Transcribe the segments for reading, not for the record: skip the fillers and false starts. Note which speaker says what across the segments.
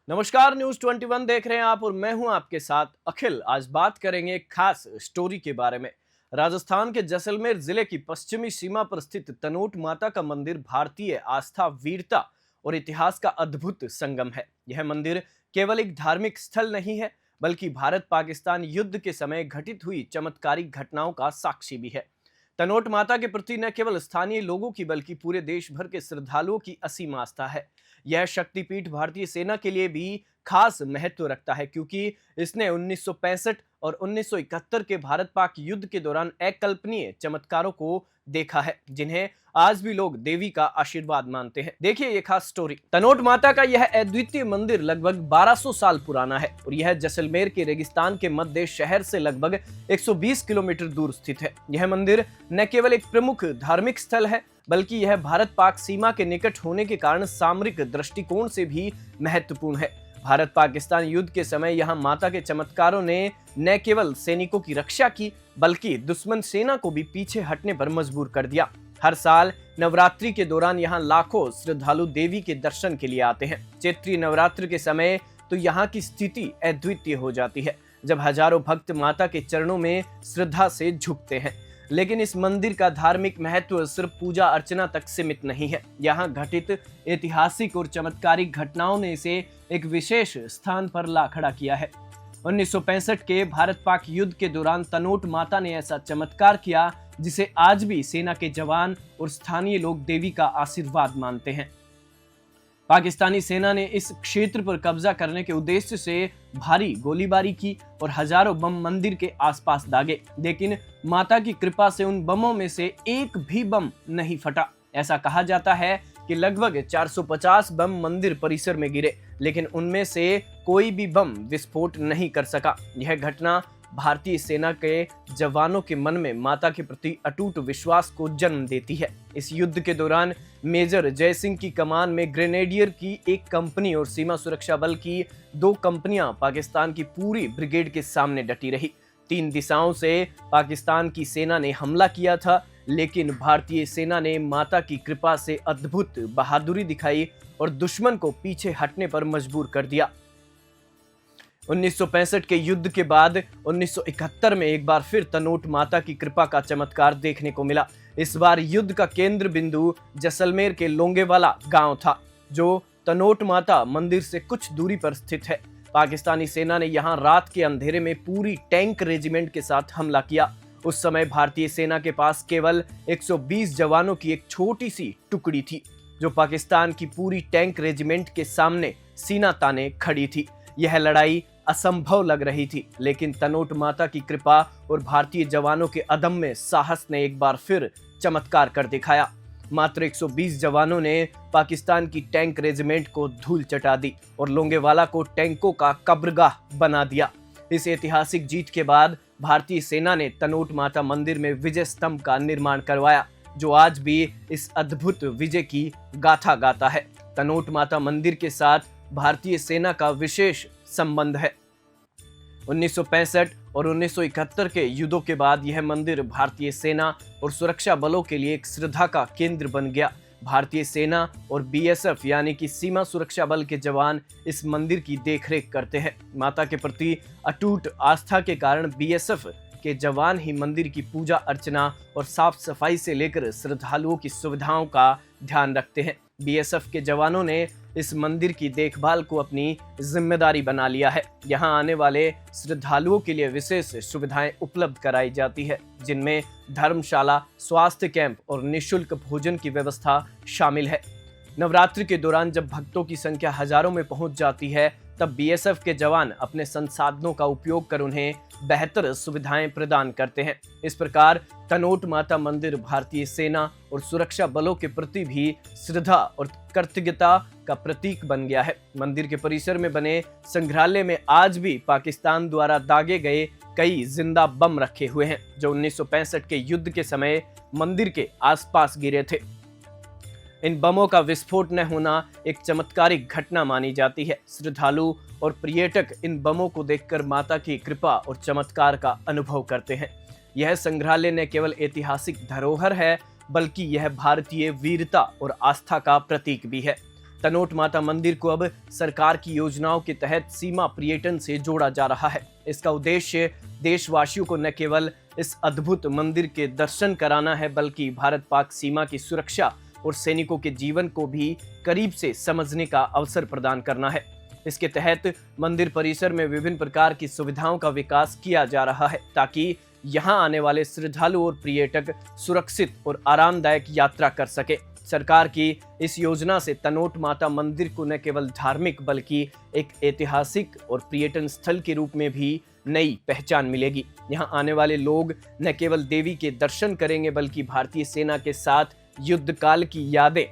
Speaker 1: नमस्कार, न्यूज 21 देख रहे हैं आप और मैं हूं आपके साथ अखिल। आज बात करेंगे एक खास स्टोरी के बारे में। राजस्थान के जैसलमेर जिले की पश्चिमी सीमा पर स्थित तनोट माता का मंदिर भारतीय आस्था, वीरता और इतिहास का अद्भुत संगम है। यह मंदिर केवल एक धार्मिक स्थल नहीं है, बल्कि भारत पाकिस्तान युद्ध के समय घटित हुई चमत्कारिक घटनाओं का साक्षी भी है। तनोट माता के प्रति न केवल स्थानीय लोगों की बल्कि पूरे देश भर के श्रद्धालुओं की असीम आस्था है। यह शक्तिपीठ भारतीय सेना के लिए भी खास महत्व रखता है, क्योंकि इसने 1965 और 1971 के भारत पाक युद्ध के दौरान अकल्पनीय चमत्कारों को देखा है, जिन्हें आज भी लोग देवी का आशीर्वाद मानते हैं। देखिए ये खास स्टोरी। तनोट माता का यह अद्वितीय मंदिर लगभग 1200 साल पुराना है और यह जैसलमेर के रेगिस्तान के मध्य शहर से लगभग 120 किलोमीटर दूर स्थित है। यह मंदिर न केवल एक प्रमुख धार्मिक स्थल है, बल्कि यह भारत पाक सीमा के निकट होने के कारण सामरिक दृष्टिकोण से भी महत्वपूर्ण है। भारत पाकिस्तान युद्ध के समय यहां माता के चमत्कारों ने न केवल सैनिकों की रक्षा की, बल्कि दुश्मन सेना को भी पीछे हटने पर मजबूर कर दिया। हर साल नवरात्रि के दौरान यहां लाखों श्रद्धालु देवी के दर्शन के लिए आते हैं। चैत्री नवरात्र के समय तो यहाँ की स्थिति अद्वितीय हो जाती है, जब हजारों भक्त माता के चरणों में श्रद्धा से झुकते हैं। लेकिन इस मंदिर का धार्मिक महत्व सिर्फ पूजा अर्चना तक सीमित नहीं है। यहाँ घटित ऐतिहासिक और चमत्कारिक घटनाओं ने इसे एक विशेष स्थान पर ला खड़ा किया है। 1965 के भारत पाक युद्ध के दौरान तनोट माता ने ऐसा चमत्कार किया जिसे आज भी सेना के जवान और स्थानीय लोग देवी का आशीर्वाद मानते हैं। पाकिस्तानी सेना ने इस क्षेत्र पर कब्जा करने के उद्देश्य से भारी गोलीबारी की और हजारों बम मंदिर के आसपास दागे, लेकिन माता की कृपा से उन बमों में से एक भी बम नहीं फटा। ऐसा कहा जाता है कि लगभग 450 बम मंदिर परिसर में गिरे, लेकिन उनमें से कोई भी बम विस्फोट नहीं कर सका। यह घटना भारतीय सेना के जवानों के मन में माता के प्रति अटूट विश्वास को जन्म देती है। इस युद्ध के दौरान मेजर जय सिंह की कमान में ग्रेनेडियर की एक कंपनी और सीमा सुरक्षा बल की 2 कंपनियां पाकिस्तान की पूरी ब्रिगेड के सामने डटी रही। 3 दिशाओं से पाकिस्तान की सेना ने हमला किया था, लेकिन भारतीय सेना ने माता की कृपा से अद्भुत बहादुरी दिखाई और दुश्मन को पीछे हटने पर मजबूर कर दिया। 1965 के युद्ध के बाद 1971 में एक बार फिर तनोट माता की कृपा का चमत्कार देखने को मिला। इस बार युद्ध का केंद्र बिंदु जैसलमेर के लोंगेवाला गांव था, जो तनोट माता मंदिर से कुछ दूरी पर स्थित है। पाकिस्तानी सेना ने यहां रात के अंधेरे में पूरी टैंक रेजिमेंट के साथ हमला किया। उस समय भारतीय सेना के पास केवल 120 जवानों की एक छोटी सी टुकड़ी थी, जो पाकिस्तान की पूरी टैंक रेजिमेंट के सामने सीना ताने खड़ी थी। यह लड़ाई असंभव लग रही थी, लेकिन तनोट माता की कृपा और भारतीय जवानों के अदम्य साहस ने एक बार फिर चमत्कार कर दिखाया। मात्र 120 जवानों ने पाकिस्तान की टैंक रेजिमेंट को धूल चटा दी और लोंगेवाला को टैंकों का कब्रगाह बना दिया। इस ऐतिहासिक जीत के बाद भारतीय सेना ने तनोट माता मंदिर में विजय स्तंभ का निर्माण करवाया, जो आज भी इस अद्भुत विजय की गाथा गाता है। तनोट माता मंदिर के साथ भारतीय सेना का विशेष संबंध है। 1965 और 1971 के युद्धों के बाद यह मंदिर भारतीय सेना और सुरक्षा बलों के लिए एक श्रद्धा का केंद्र बन गया। भारतीय सेना और बीएसएफ यानी कि सीमा सुरक्षा बल के जवान इस मंदिर की देखरेख करते हैं। माता के प्रति अटूट आस्था के कारण बीएसएफ के जवान ही मंदिर की पूजा अर्चना और साफ सफाई से लेकर श्रद्धालुओं की सुविधाओं का ध्यान रखते हैं। बीएसएफ के जवानों ने इस मंदिर की देखभाल को अपनी जिम्मेदारी बना लिया है। यहाँ आने वाले श्रद्धालुओं के लिए विशेष सुविधाएं उपलब्ध कराई जाती है, जिनमें धर्मशाला, स्वास्थ्य कैंप और निःशुल्क भोजन की व्यवस्था शामिल है। नवरात्रि के दौरान जब भक्तों की संख्या हजारों में पहुंच जाती है, तब बीएसएफ के जवान अपने संसाधनों का उपयोग कर उन्हें बेहतर सुविधाएं प्रदान करते हैं। इस प्रकार तनोट माता मंदिर भारतीय सेना और सुरक्षा बलों के प्रति भी श्रद्धा और कृतज्ञता का प्रतीक बन गया है। मंदिर के परिसर में बने संग्रहालय में आज भी पाकिस्तान द्वारा दागे गए कई जिंदा बम रखे हुए हैं, जो 1965 के युद्ध के समय मंदिर के आसपास गिरे थे। इन बमों का विस्फोट न होना एक चमत्कारिक घटना मानी जाती है। श्रद्धालु और पर्यटक इन बमों को देखकर माता की कृपा और चमत्कार का अनुभव करते हैं। यह संग्रहालय न केवल ऐतिहासिक धरोहर है, बल्कि यह भारतीय वीरता और आस्था का प्रतीक भी है। तनोट माता मंदिर को अब सरकार की योजनाओं के तहत सीमा पर्यटन से जोड़ा जा रहा है। इसका उद्देश्य देशवासियों को न केवल इस अद्भुत मंदिर के दर्शन कराना है, बल्कि भारत पाक सीमा की सुरक्षा और सैनिकों के जीवन को भी करीब से समझने का अवसर प्रदान करना है। इसके तहत मंदिर परिसर में विभिन्न प्रकार की सुविधाओं का विकास किया जा रहा है, ताकि यहाँ आने वाले श्रद्धालु और पर्यटक सुरक्षित और आरामदायक यात्रा कर सके। सरकार की इस योजना से तनोट माता मंदिर को न केवल धार्मिक बल्कि एक ऐतिहासिक और पर्यटन स्थल के रूप में भी नई पहचान मिलेगी। यहाँ आने वाले लोग न केवल देवी के दर्शन करेंगे, बल्कि भारतीय सेना के साथ युद्ध काल की यादें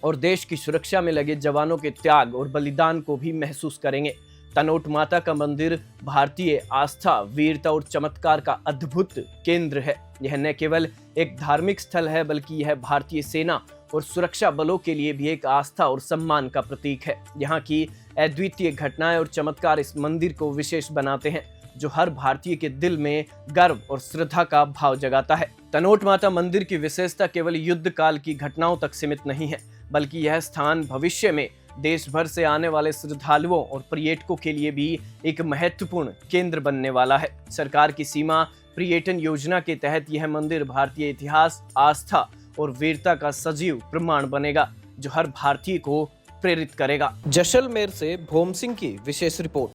Speaker 1: और देश की सुरक्षा में लगे जवानों के त्याग और बलिदान को भी महसूस करेंगे। तनोट माता का मंदिर भारतीय आस्था, वीरता और चमत्कार का अद्भुत केंद्र है। यह न केवल एक धार्मिक स्थल है, बल्कि यह भारतीय सेना और सुरक्षा बलों के लिए भी एक आस्था और सम्मान का प्रतीक है। यहाँ की अद्वितीय घटनाएं और चमत्कार इस मंदिर को विशेष बनाते हैं, जो हर भारतीय के दिल में गर्व और श्रद्धा का भाव जगाता है। तनोट माता मंदिर की विशेषता केवल युद्ध काल की घटनाओं तक सीमित नहीं है, बल्कि यह स्थान भविष्य में देश भर से आने वाले श्रद्धालुओं और पर्यटकों के लिए भी एक महत्वपूर्ण केंद्र बनने वाला है। सरकार की सीमा पर्यटन योजना के तहत यह मंदिर भारतीय इतिहास, आस्था और वीरता का सजीव प्रमाण बनेगा, जो हर भारतीय को प्रेरित करेगा। जैसलमेर से भोम सिंह की विशेष रिपोर्ट।